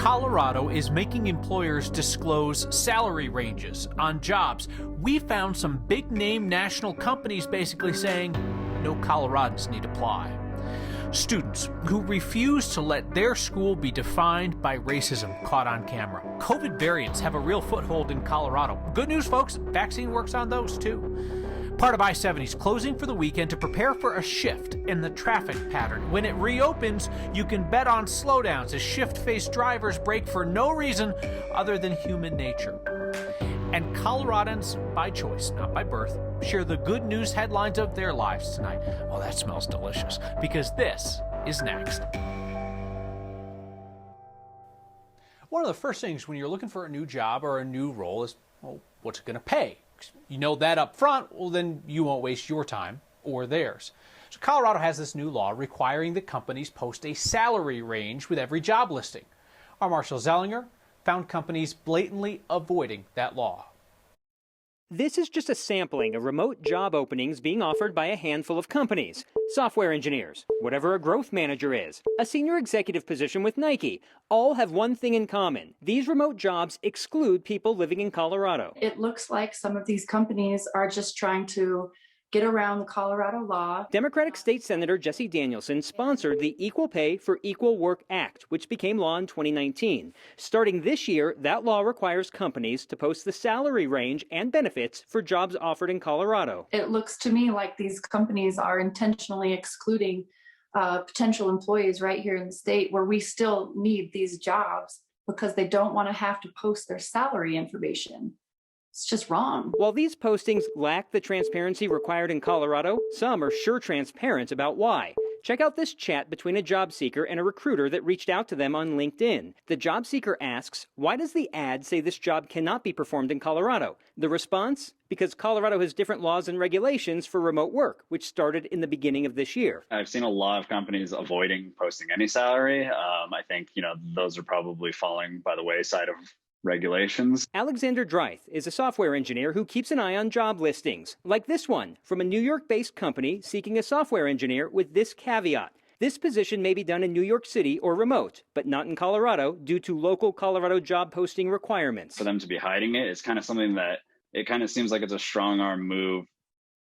Colorado is making employers disclose salary ranges on jobs. We found some big-name national companies basically saying no Coloradans need apply. Students who refuse to let their school be defined by racism caught on camera. COVID variants have a real foothold in Colorado. Good news, folks, vaccine works on those too. Part of I-70's closing for the weekend to prepare for a shift in the traffic pattern. When it reopens, you can bet on slowdowns as shift-faced drivers brake for no reason other than human nature. And Coloradans, by choice, not by birth, share the good news headlines of their lives tonight. Oh, that smells delicious, because this is next. One of the first things when you're looking for a new job or a new role is, well, what's it going to pay? You know that up front, well, then you won't waste your time or theirs. So Colorado has this new law requiring that companies post a salary range with every job listing. Our Marshall Zellinger found companies blatantly avoiding that law. This is just a sampling of remote job openings being offered by a handful of companies. Software engineers, whatever a growth manager is, a senior executive position with Nike, all have one thing in common. These remote jobs exclude people living in Colorado. It looks like some of these companies are just trying to get around the Colorado law. Democratic State Senator Jesse Danielson sponsored the Equal Pay for Equal Work Act, which became law in 2019. Starting this year, that law requires companies to post the salary range and benefits for jobs offered in Colorado. It looks to me like these companies are intentionally excluding potential employees right here in the state where we still need these jobs because they don't want to have to post their salary information. It's just wrong. While these postings lack the transparency required in Colorado, some are sure transparent about why. Check out this chat between a job seeker and a recruiter that reached out to them on LinkedIn. The job seeker asks, why does the ad say this job cannot be performed in Colorado? The response? Because Colorado has different laws and regulations for remote work, which started in the beginning of this year. I've seen a lot of companies avoiding posting any salary. I think, those are probably falling by the wayside of regulations. Alexander Dreith is a software engineer who keeps an eye on job listings, like this one from a New York-based company seeking a software engineer with this caveat. This position may be done in New York City or remote, but not in Colorado due to local Colorado job posting requirements. For them to be hiding it is kind of something that it kind of seems like it's a strong arm move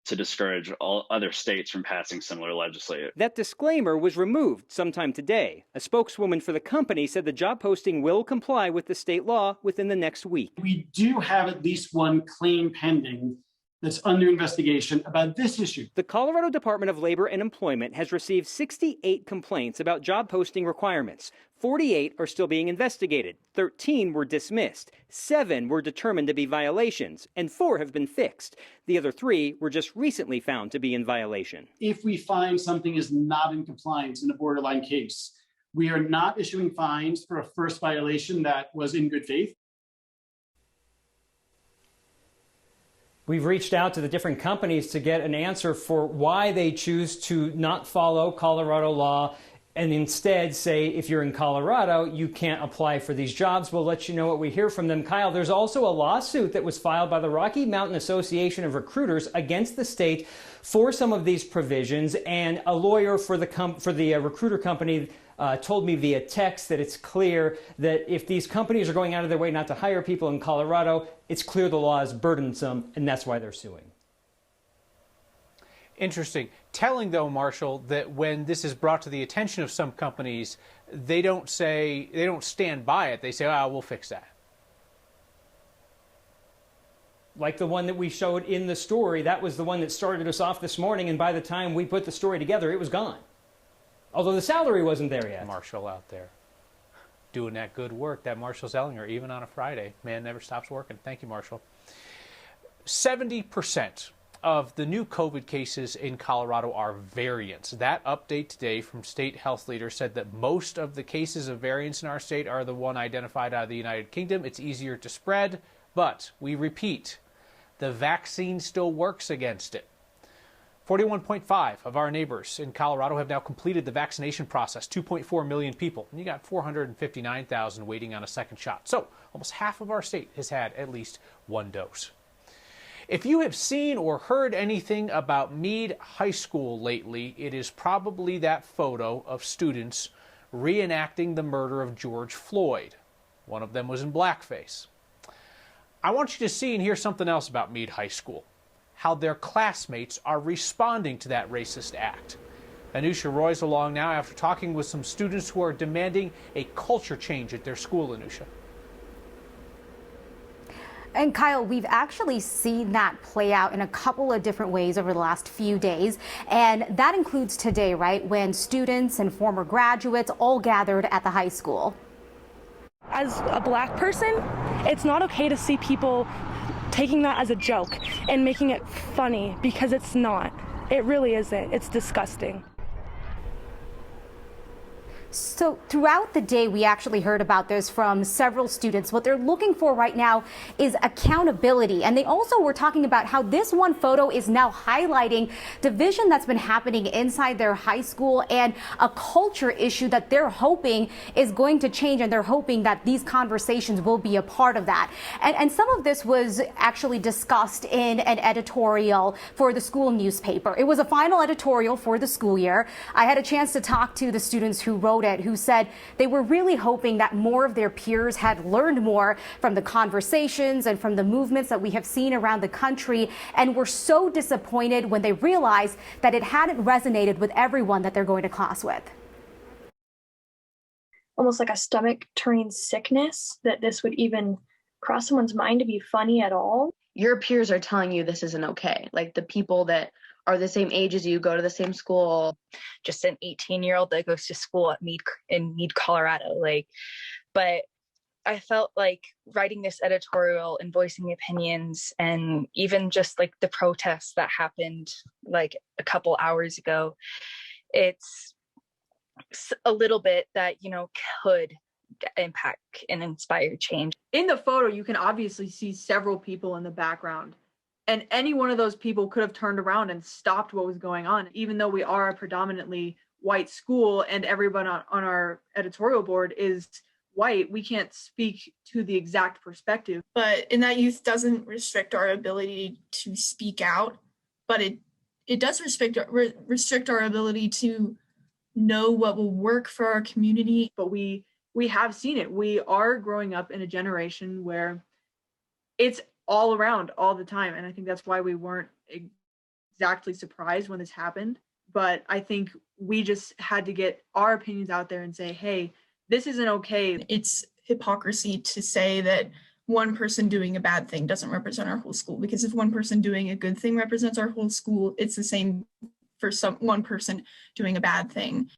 to discourage all other states from passing similar legislation. That disclaimer was removed sometime today. A spokeswoman for the company said the job posting will comply with the state law within the next week. We do have at least one claim pending that's under investigation about this issue. The Colorado Department of Labor and Employment has received 68 complaints about job posting requirements. 48 are still being investigated. 13 were dismissed. 7 were determined to be violations, and 4 have been fixed. The other 3 were just recently found to be in violation. If we find something is not in compliance in a borderline case, we are not issuing fines for a first violation that was in good faith. We've reached out to the different companies to get an answer for why they choose to not follow Colorado law and instead say, if you're in Colorado, you can't apply for these jobs. We'll let you know what we hear from them. Kyle, there's also a lawsuit that was filed by the Rocky Mountain Association of Recruiters against the state for some of these provisions, and a lawyer for the recruiter company told me via text that it's clear that if these companies are going out of their way not to hire people in Colorado, it's clear the law is burdensome, and that's why they're suing. Interesting. Telling, though, Marshall, that when this is brought to the attention of some companies, they don't stand by it. They say, we'll fix that. Like the one that we showed in the story, that was the one that started us off this morning, and by the time we put the story together, it was gone. Although the salary wasn't there yet. Marshall out there doing that good work, that Marshall Zellinger, even on a Friday. Man never stops working. Thank you, Marshall. 70% of the new COVID cases in Colorado are variants. That update today from state health leaders said that most of the cases of variants in our state are the one identified out of the United Kingdom. It's easier to spread, but we repeat, the vaccine still works against it. 41.5 of our neighbors in Colorado have now completed the vaccination process, 2.4 million people. And you got 459,000 waiting on a second shot. So almost half of our state has had at least one dose. If you have seen or heard anything about Meade High School lately, it is probably that photo of students reenacting the murder of George Floyd. One of them was in blackface. I want you to see and hear something else about Meade High School, how their classmates are responding to that racist act. Anusha Roy's along now after talking with some students who are demanding a culture change at their school. Anusha. And Kyle, we've actually seen that play out in a couple of different ways over the last few days. And that includes today, right, when students and former graduates all gathered at the high school. As a black person, it's not okay to see people taking that as a joke and making it funny, because it's not. It really isn't. It's disgusting. So throughout the day, we actually heard about this from several students. What they're looking for right now is accountability. And they also were talking about how this one photo is now highlighting division that's been happening inside their high school and a culture issue that they're hoping is going to change. And they're hoping that these conversations will be a part of that. And some of this was actually discussed in an editorial for the school newspaper. It was a final editorial for the school year. I had a chance to talk to the students who wrote it, who said they were really hoping that more of their peers had learned more from the conversations and from the movements that we have seen around the country, and were so disappointed when they realized that it hadn't resonated with everyone that they're going to class with. Almost like a stomach turning sickness that this would even cross someone's mind to be funny at all. Your peers are telling you this isn't okay. Like the people that are the same age as you, go to the same school. Just an 18-year-old that goes to school at Meade, Colorado. But I felt like writing this editorial and voicing opinions, and even just like the protests that happened like a couple hours ago, it's a little bit that, could impact and inspire change. In the photo, you can obviously see several people in the background. And any one of those people could have turned around and stopped what was going on. Even though we are a predominantly white school and everyone on our editorial board is white, we can't speak to the exact perspective. But in that youth doesn't restrict our ability to speak out, but it does restrict our ability to know what will work for our community. But we have seen it. We are growing up in a generation where it's all around all the time. And I think that's why we weren't exactly surprised when this happened. But I think we just had to get our opinions out there and say, hey, this isn't okay. It's hypocrisy to say that one person doing a bad thing doesn't represent our whole school, because if one person doing a good thing represents our whole school, it's the same for one person doing a bad thing.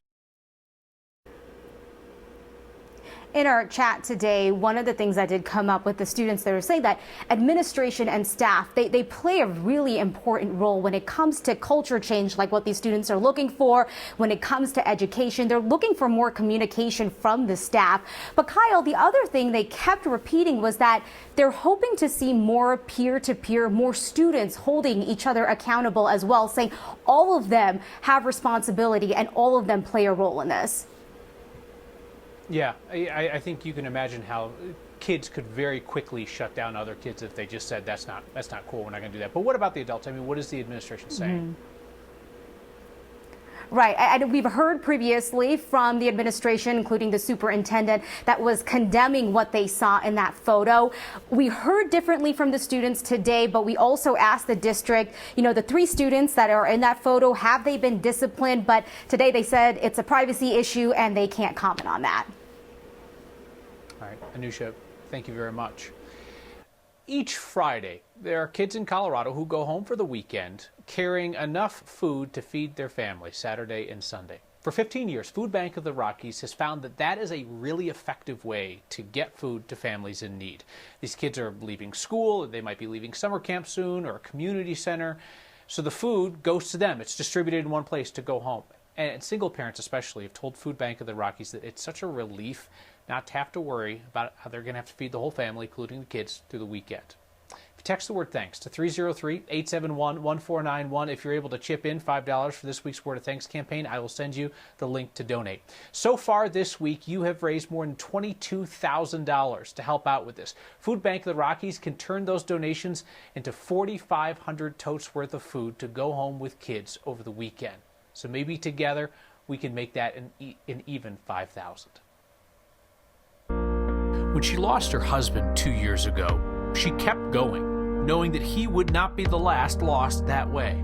In our chat today, one of the things that did come up with the students, they were saying that administration and staff, they play a really important role when it comes to culture change, like what these students are looking for. When it comes to education, they're looking for more communication from the staff. But Kyle, the other thing they kept repeating was that they're hoping to see more peer-to-peer, more students holding each other accountable as well, saying all of them have responsibility and all of them play a role in this. Yeah, I think you can imagine how kids could very quickly shut down other kids if they just said, that's not cool, we're not going to do that. But what about the adults? I mean, what is the administration saying? Right, and we've heard previously from the administration, including the superintendent, that was condemning what they saw in that photo. We heard differently from the students today, but we also asked the district, the 3 students that are in that photo, have they been disciplined? But today they said it's a privacy issue and they can't comment on that. All right, Anusha, thank you very much. Each Friday, there are kids in Colorado who go home for the weekend carrying enough food to feed their family Saturday and Sunday. For 15 years, Food Bank of the Rockies has found that is a really effective way to get food to families in need. These kids are leaving school, they might be leaving summer camp soon or a community center, so the food goes to them. It's distributed in one place to go home. And single parents especially have told Food Bank of the Rockies that it's such a relief not to have to worry about how they're going to have to feed the whole family, including the kids, through the weekend. If you text the word thanks to 303-871-1491, if you're able to chip in $5 for this week's Word of Thanks campaign, I will send you the link to donate. So far this week, you have raised more than $22,000 to help out with this. Food Bank of the Rockies can turn those donations into 4,500 totes worth of food to go home with kids over the weekend. So maybe together we can make that an even 5,000. When she lost her husband 2 years ago, she kept going, knowing that he would not be the last lost that way.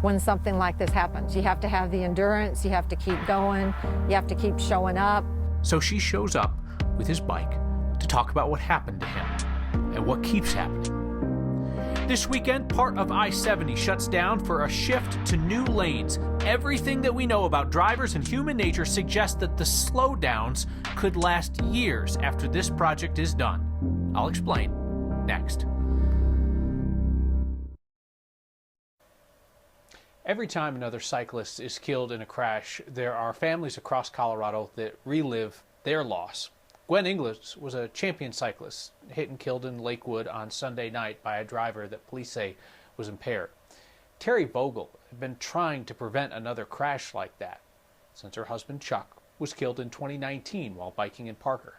When something like this happens, you have to have the endurance, you have to keep going, you have to keep showing up. So she shows up with his bike to talk about what happened to him and what keeps happening. This weekend, part of I-70 shuts down for a shift to new lanes. Everything that we know about drivers and human nature suggests that the slowdowns could last years after this project is done. I'll explain next. Every time another cyclist is killed in a crash, there are families across Colorado that relive their loss. Gwen Inglis was a champion cyclist, hit and killed in Lakewood on Sunday night by a driver that police say was impaired. Terry Vogel had been trying to prevent another crash like that since her husband Chuck was killed in 2019 while biking in Parker.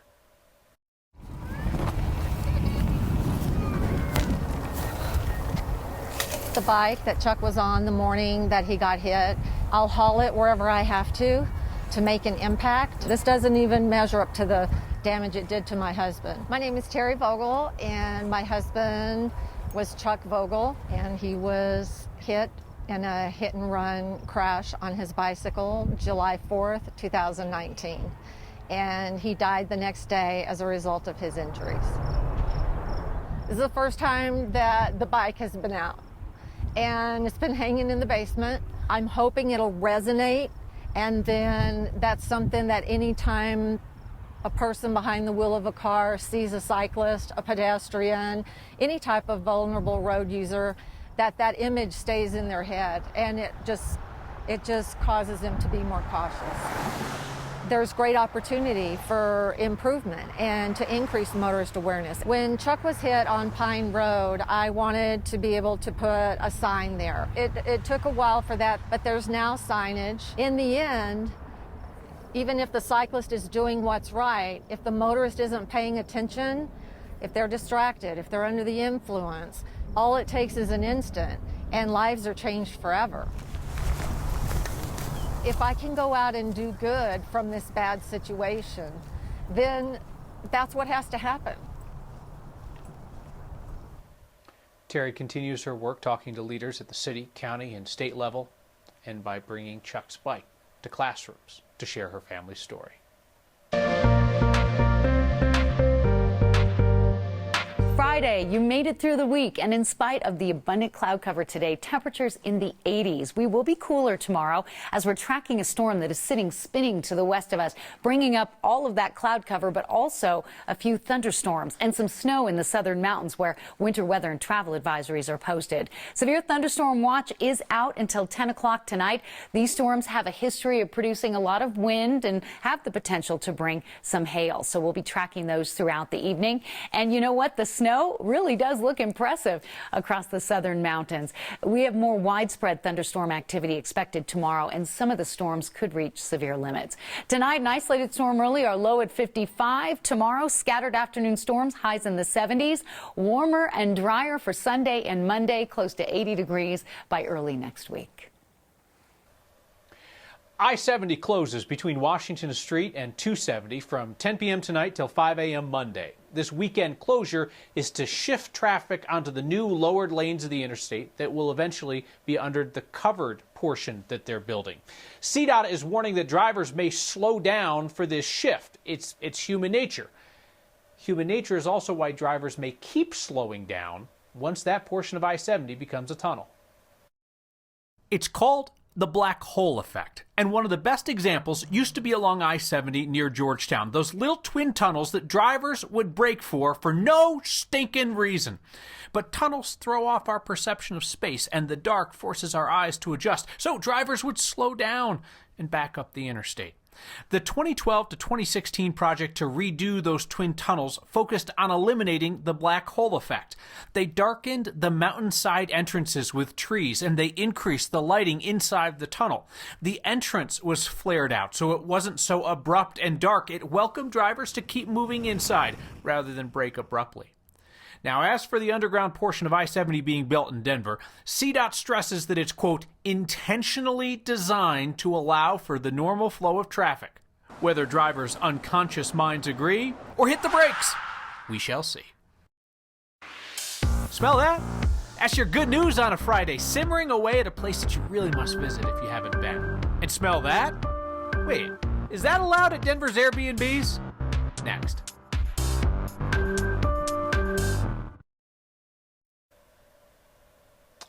The bike that Chuck was on the morning that he got hit, I'll haul it wherever I have to make an impact. This doesn't even measure up to the damage it did to my husband. My name is Terry Vogel, and my husband was Chuck Vogel, and he was hit in a hit and run crash on his bicycle July 4th, 2019. And he died the next day as a result of his injuries. This is the first time that the bike has been out, and it's been hanging in the basement. I'm hoping it'll resonate, and then that's something that anytime a person behind the wheel of a car sees a cyclist, a pedestrian, any type of vulnerable road user, that image stays in their head, and it just causes them to be more cautious. There's great opportunity for improvement and to increase motorist awareness. When Chuck was hit on Pine Road, I wanted to be able to put a sign there. It took a while for that, but there's now signage. In the end, even if the cyclist is doing what's right, if the motorist isn't paying attention, if they're distracted, if they're under the influence, all it takes is an instant, and lives are changed forever. If I can go out and do good from this bad situation, then that's what has to happen. Terry continues her work talking to leaders at the city, county, and state level, and by bringing Chuck's bike to classrooms to share her family's story. Friday, you made it through the week, and in spite of the abundant cloud cover today, temperatures in the 80s. We will be cooler tomorrow as we're tracking a storm that is spinning to the west of us, bringing up all of that cloud cover, but also a few thunderstorms and some snow in the southern mountains where winter weather and travel advisories are posted. Severe thunderstorm watch is out until 10 o'clock tonight. These storms have a history of producing a lot of wind and have the potential to bring some hail. So we'll be tracking those throughout the evening. And you know what? The snow really does look impressive across the southern mountains. We have more widespread thunderstorm activity expected tomorrow, and some of the storms could reach severe limits. Tonight, an isolated storm early, our low at 55. Tomorrow, scattered afternoon storms, highs in the 70s. Warmer and drier for Sunday and Monday, close to 80 degrees by early next week. I-70 closes between Washington Street and 270 from 10 p.m. tonight till 5 a.m. Monday. This weekend closure is to shift traffic onto the new lowered lanes of the interstate that will eventually be under the covered portion that they're building. CDOT is warning that drivers may slow down for this shift. It's human nature. Human nature is also why drivers may keep slowing down once that portion of I-70 becomes a tunnel. It's called the black hole effect. And one of the best examples used to be along I-70 near Georgetown. Those little twin tunnels that drivers would brake for no stinking reason. But tunnels throw off our perception of space, and the dark forces our eyes to adjust. So drivers would slow down and back up the interstate. The 2012 to 2016 project to redo those twin tunnels focused on eliminating the black hole effect. They darkened the mountainside entrances with trees, and they increased the lighting inside the tunnel. The entrance was flared out, so it wasn't so abrupt and dark. It welcomed drivers to keep moving inside rather than brake abruptly. Now, as for the underground portion of I-70 being built in Denver, CDOT stresses that it's, quote, intentionally designed to allow for the normal flow of traffic. Whether drivers' unconscious minds agree or hit the brakes, we shall see. Smell that? That's your good news on a Friday, simmering away at a place that you really must visit if you haven't been. And smell that? Wait, is that allowed at Denver's Airbnbs? Next.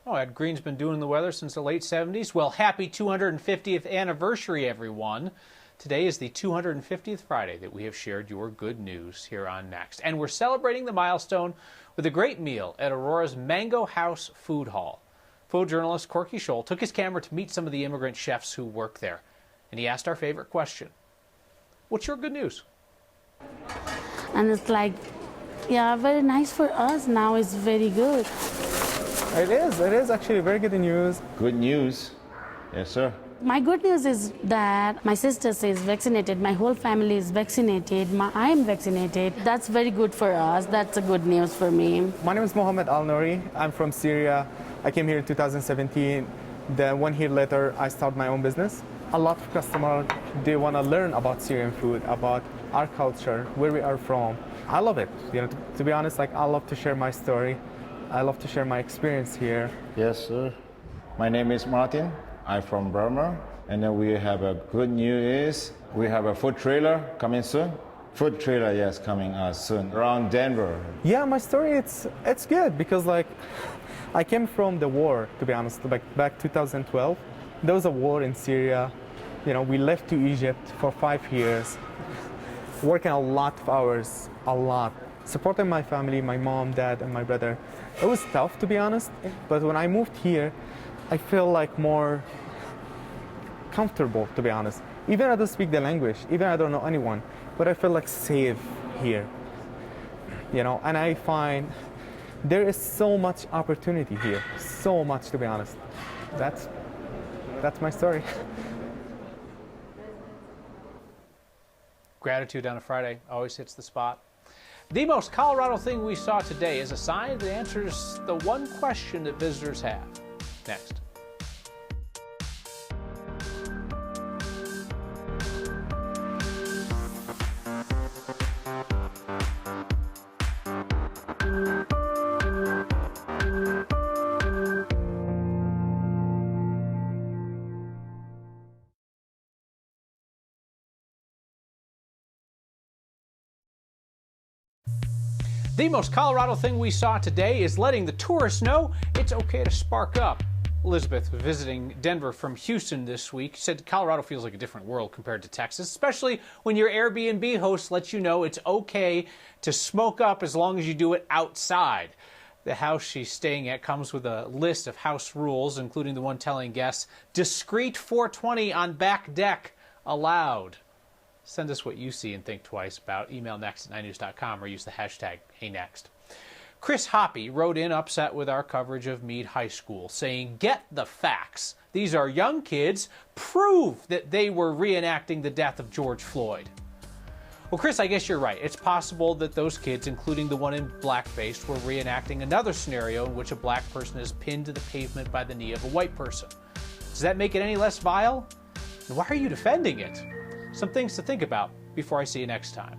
Oh, Ed Green's been doing the weather since the late 70s. Well, happy 250th anniversary, everyone. Today is the 250th Friday that we have shared your good news here on Next. And we're celebrating the milestone with a great meal at Aurora's Mango House Food Hall. Food journalist Corky Scholl took his camera to meet some of the immigrant chefs who work there. And he asked our favorite question. What's your good news? And it's like, yeah, very nice for us. Now it's very good. It is actually very good news. Good news, yes sir. My good news is that my sister is vaccinated, my whole family is vaccinated, I am vaccinated. That's very good for us. That's a good news for me. My name is Mohammed Al Nouri. I'm from Syria. I came here in 2017. Then 1 year later, I started my own business. A lot of customers, they want to learn about Syrian food, about our culture, where we are from. I love it. To be honest, like I love to share my story. I love to share my experience here. Yes, sir. My name is Martin. I'm from Burma, and then we have a good news. We have a food trailer coming soon. Food trailer, yes, coming soon around Denver. Yeah, my story it's good because like I came from the war, to be honest. Like back 2012, there was a war in Syria. We left to Egypt for 5 years, working a lot of hours, supporting my family, my mom, dad, and my brother. It was tough, to be honest. But when I moved here, I feel like more comfortable, to be honest. Even I don't speak the language, even I don't know anyone, but I feel like safe here. And I find there is so much opportunity here, so much, to be honest. That's my story. Gratitude on a Friday always hits the spot. The most Colorado thing we saw today is a sign that answers the one question that visitors have. Next. The most Colorado thing we saw today is letting the tourists know it's okay to spark up. Elizabeth, visiting Denver from Houston this week, said Colorado feels like a different world compared to Texas, especially when your Airbnb host lets you know it's okay to smoke up as long as you do it outside. The house she's staying at comes with a list of house rules, including the one telling guests, discreet 420 on back deck allowed. Send us what you see and think twice about. Email next@9news.com or use the hashtag HeyNext. Chris Hoppy wrote in upset with our coverage of Meade High School, saying, get the facts. These are young kids. Prove that they were reenacting the death of George Floyd. Well, Chris, I guess you're right. It's possible that those kids, including the one in blackface, were reenacting another scenario in which a black person is pinned to the pavement by the knee of a white person. Does that make it any less vile? And why are you defending it? Some things to think about before I see you next time.